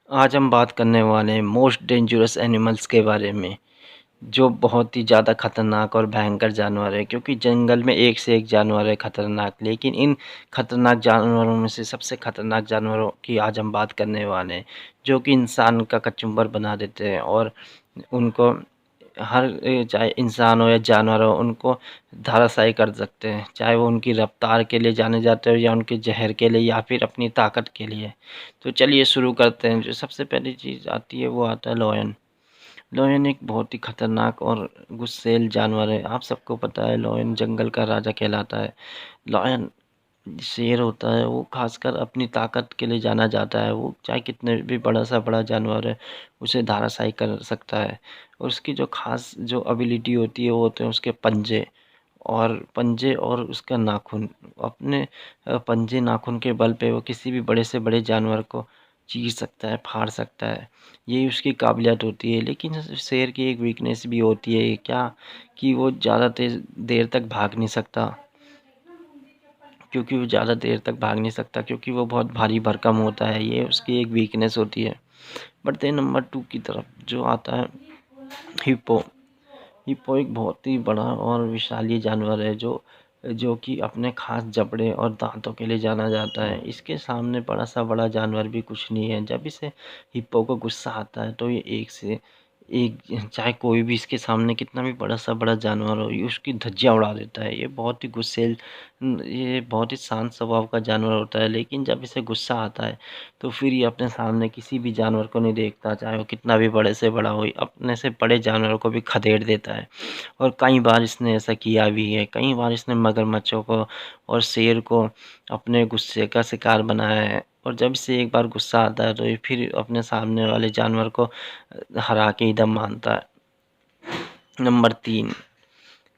आज हम बात करने वाले हैं मोस्ट डेंजरस एनिमल्स के बारे में, जो बहुत ही ज़्यादा खतरनाक और भयंकर जानवर है। क्योंकि जंगल में एक से एक जानवर है खतरनाक, लेकिन इन खतरनाक जानवरों में से सबसे खतरनाक जानवरों की आज हम बात करने वाले हैं, जो कि इंसान का कचूमर बना देते हैं और उनको चाहे इंसान हो या जानवर हो, उनको धराशायी कर सकते हैं। चाहे वो उनकी रफ्तार के लिए जाने जाते हो या उनके ज़हर के लिए या फिर अपनी ताकत के लिए। तो चलिए शुरू करते हैं। जो सबसे पहली चीज़ आती है वो आता है लायन। लायन एक बहुत ही खतरनाक और गुस्सैल जानवर है। आप सबको पता है लायन जंगल का राजा कहलाता है। लायन शेर होता है, वो खासकर अपनी ताकत के लिए जाना जाता है। वो चाहे कितने भी बड़ा सा बड़ा जानवर है, उसे धराशायी कर सकता है। और उसकी जो खास जो एबिलिटी होती है वो होते हैं उसके पंजे और उसका नाखून। अपने पंजे नाखून के बल पे वो किसी भी बड़े से बड़े जानवर को चीर सकता है, फाड़ सकता है। यही उसकी काबिलियत होती है। लेकिन शेर की एक वीकनेस भी होती है क्या, कि वो ज़्यादा तेज़ देर तक भाग नहीं सकता। क्योंकि वो बहुत भारी भरकम होता है। ये उसकी एक वीकनेस होती है। बढ़ते हैं नंबर 2 की तरफ, जो आता है हिप्पो। हिप्पो एक बहुत ही बड़ा और विशाली जानवर है, जो कि अपने खास जबड़े और दांतों के लिए जाना जाता है। इसके सामने बड़ा सा बड़ा जानवर भी कुछ नहीं है। जब इसे हिप्पो को गुस्सा आता है तो ये एक से एक, चाहे कोई भी इसके सामने कितना भी बड़ा सा बड़ा जानवर हो, ये उसकी धज्जियां उड़ा देता है। ये बहुत ही शांत स्वभाव का जानवर होता है। लेकिन जब इसे गुस्सा आता है तो फिर ये अपने सामने किसी भी जानवर को नहीं देखता, चाहे वो कितना भी बड़े से बड़ा हो। अपने से बड़े जानवरों को भी खदेड़ देता है। और कई बार इसने ऐसा किया भी है। कई बार इसने मगरमच्छों को और शेर को अपने गुस्से का शिकार बनाया है। और जब इसे एक बार गुस्सा आता है तो ये फिर अपने सामने वाले जानवर को हरा के ही दम मानता है। Number 3,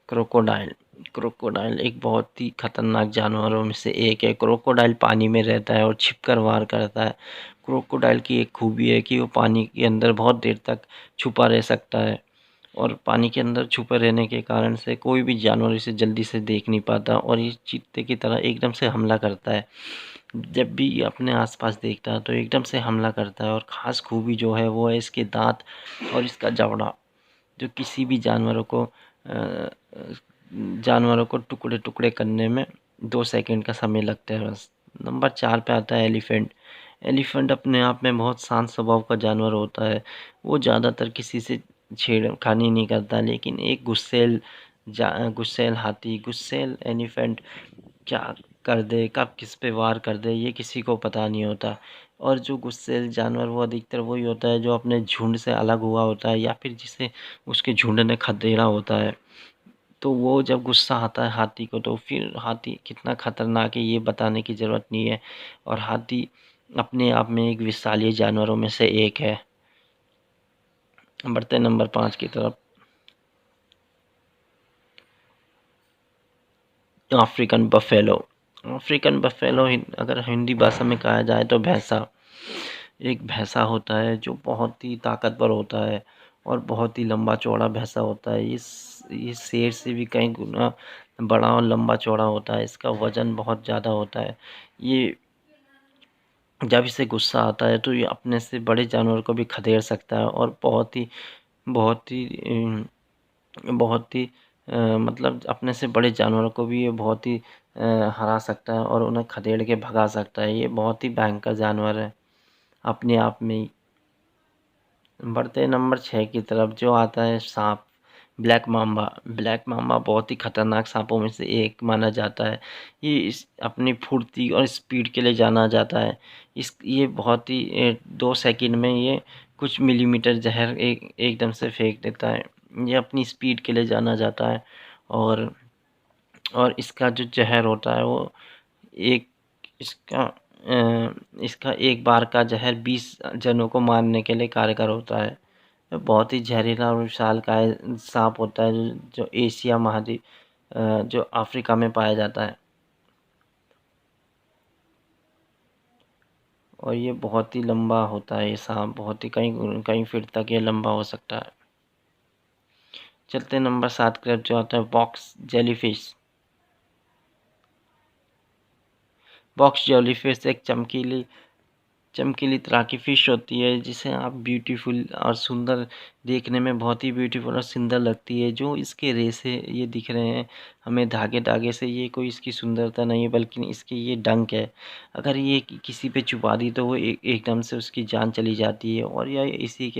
crocodile. क्रोकोडाइल एक बहुत ही खतरनाक जानवरों में से एक है। क्रोकोडाइल पानी में रहता है और छिपकर वार करता है। क्रोकोडाइल की एक खूबी है कि वो पानी के अंदर बहुत देर तक छुपा रह सकता है। और पानी के अंदर छुपे रहने के कारण से कोई भी जानवर इसे जल्दी से देख नहीं पाता और ये चीते की तरह एकदम से हमला करता है। जब भी ये अपने आसपास देखता है तो एकदम से हमला करता है। और ख़ास खूबी जो है वो है इसके दांत और इसका जबड़ा, जो किसी भी जानवरों को टुकड़े टुकड़े करने में 2 सेकंड का समय लगता है बस। नंबर 4 पे आता है एलिफेंट। एलिफेंट अपने आप में बहुत शांत स्वभाव का जानवर होता है। वो ज़्यादातर किसी से छेड़खानी नहीं करता, लेकिन एक गुस्सैल हाथी, गुस्सैल एलिफेंट क्या कर दे, कब किस पे वार कर दे, ये किसी को पता नहीं होता। और जो गुस्सैल जानवर वो अधिकतर वही होता है जो अपने झुंड से अलग हुआ होता है या फिर जिसे उसके झुंड ने खदेड़ा होता है। तो वो जब गुस्सा आता है हाथी को, तो फिर हाथी कितना खतरनाक है ये बताने की ज़रूरत नहीं है। और हाथी अपने आप में एक विशालीय जानवरों में से एक है। बढ़ते नंबर 5 की तरफ, अफ्रीकन बफेलो। अफ्रीकन बफेलो अगर हिंदी भाषा में कहा जाए तो भैंसा। एक भैंसा होता है जो बहुत ही ताकतवर होता है और बहुत ही लंबा चौड़ा भैंसा होता है। ये शेर से भी कई गुना बड़ा और लंबा चौड़ा होता है। इसका वज़न बहुत ज़्यादा होता है। ये जब इसे गुस्सा आता है तो ये अपने से बड़े जानवर को भी खदेड़ सकता है और बहुत ही बहुत ही मतलब अपने से बड़े जानवरों को भी ये बहुत ही हरा सकता है और उन्हें खदेड़ के भगा सकता है। ये बहुत ही भयंकर जानवर है अपने आप में ही। बढ़ते नंबर 6 की तरफ, जो आता है सांप, ब्लैक माम्बा। ब्लैक माम्बा बहुत ही खतरनाक सांपों में से एक माना जाता है। ये अपनी फुर्ती और स्पीड के लिए जाना जाता है। ये बहुत ही 2 सेकंड में ये कुछ मिलीमीटर जहर एकदम से फेंक देता है। ये अपनी स्पीड के लिए जाना जाता है। और इसका जो जहर होता है वो एक इसका एक बार का जहर 20 जनों को मारने के लिए कारगर होता है। बहुत ही जहरीला और विशालकाय साँप होता है जो एशिया महाद्वीप जो अफ्रीका में पाया जाता है। और ये बहुत ही लंबा होता है। ये साँप बहुत ही कई कई फीट तक ये लंबा हो सकता है। चलते नंबर 7 की तरफ, जो आता है बॉक्स जेलीफिश। बॉक्स जेलीफिश एक चमकीली चमकीली तरह की फ़िश होती है जिसे आप ब्यूटीफुल और सुंदर देखने में बहुत ही ब्यूटीफुल और सुंदर लगती है। जो इसके रेशे ये दिख रहे हैं हमें धागे-धागे से, ये कोई इसकी सुंदरता नहीं है बल्कि इसके ये डंक है। अगर ये किसी पे चुभा दी तो वो एकदम से उसकी जान चली जाती है और यह इसी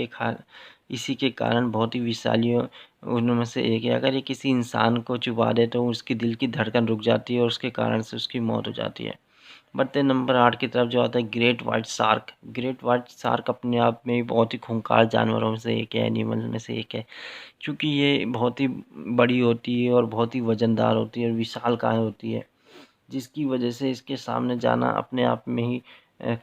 के कारण बहुत ही विशालियों उनमें से एक है। अगर ये किसी इंसान को चुभा दे तो उसकी दिल की धड़कन रुक जाती है और उसके कारण से उसकी मौत हो जाती है। बढ़ते नंबर 8 की तरफ जो आता है great white shark. Great white shark अपने आप में ही बहुत ही खूंखार जानवरों में से एक है, एनिमल में से एक है। क्योंकि ये बहुत ही बड़ी होती है और बहुत ही वज़नदार होती है और विशालकाय होती है, जिसकी वजह से इसके सामने जाना अपने आप में ही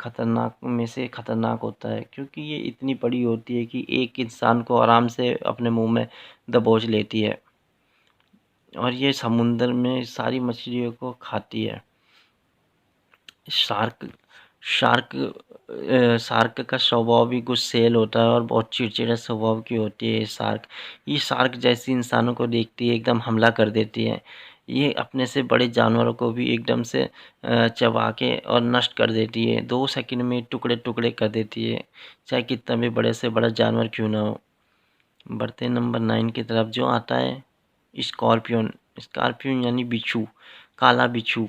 खतरनाक में से खतरनाक होता है। क्योंकि ये इतनी बड़ी होती है कि एक इंसान को आराम से अपने मुँह में दबोच लेती है और ये समुद्र में सारी मछलियों को खाती है। शार्क शार्क शार्क का स्वभाव भी गुस्सैल होता है और बहुत चिड़चिड़ा स्वभाव की होती है शार्क। ये शार्क जैसे इंसानों को देखती है एकदम हमला कर देती है। ये अपने से बड़े जानवरों को भी एकदम से चबा के और नष्ट कर देती है। 2 सेकंड में टुकड़े-टुकड़े कर देती है, चाहे कितना भी बड़े से बड़ा जानवर क्यों ना हो। बढ़ते नंबर 9 की तरफ जो आता है स्कॉर्पियन। स्कॉर्पियन यानी बिच्छू, काला बिच्छू।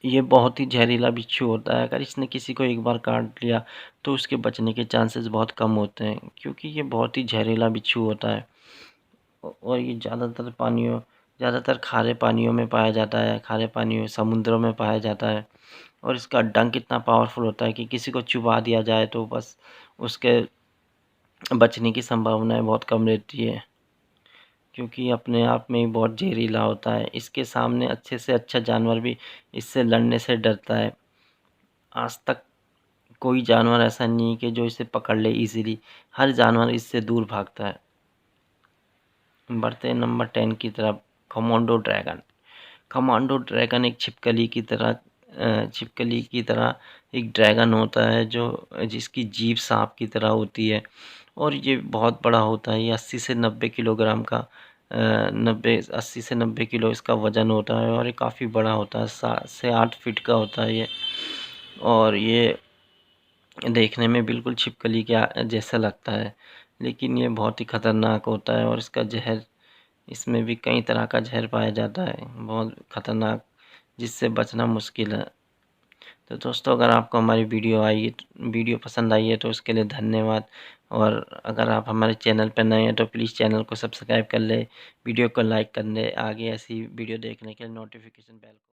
ये बहुत ही ज़हरीला बिच्छू होता है। अगर इसने किसी को एक बार काट लिया तो उसके बचने के चांसेस बहुत कम होते हैं, क्योंकि ये बहुत ही ज़हरीला बिच्छू होता है। और ये ज़्यादातर खारे पानियों में पाया जाता है, खारे पानियों समुद्रों में पाया जाता है। और इसका डंक इतना पावरफुल होता है कि किसी को चुबा दिया जाए तो बस उसके बचने की संभावनाएँ बहुत कम रहती है, क्योंकि ये अपने आप में ही बहुत ज़हरीला होता है। इसके सामने अच्छे से अच्छा जानवर भी इससे लड़ने से डरता है। आज तक कोई जानवर ऐसा नहीं है कि जो इसे पकड़ ले ईज़िली, हर जानवर इससे दूर भागता है। बढ़ते हैं नंबर 10 की तरफ, कोमोडो ड्रैगन। कोमोडो ड्रैगन एक छिपकली की तरह एक ड्रैगन होता है जो जिसकी जीभ साँप की तरह होती है और ये बहुत बड़ा होता है। ये 80 से 90 किलोग्राम का 80 से 90 किलो इसका वज़न होता है और ये काफ़ी बड़ा होता है, 7 से 8 फीट का होता है ये। और ये देखने में बिल्कुल छिपकली के जैसा लगता है, लेकिन ये बहुत ही खतरनाक होता है और इसका ज़हर इसमें भी कई तरह का ज़हर पाया जाता है, बहुत खतरनाक, जिससे बचना मुश्किल है। तो दोस्तों, अगर आपको हमारी वीडियो पसंद आई है तो उसके लिए धन्यवाद। और अगर आप हमारे चैनल पर नए हैं तो प्लीज़ चैनल को सब्सक्राइब कर लें, वीडियो को लाइक कर लें। आगे ऐसी वीडियो देखने के लिए नोटिफिकेशन बेल को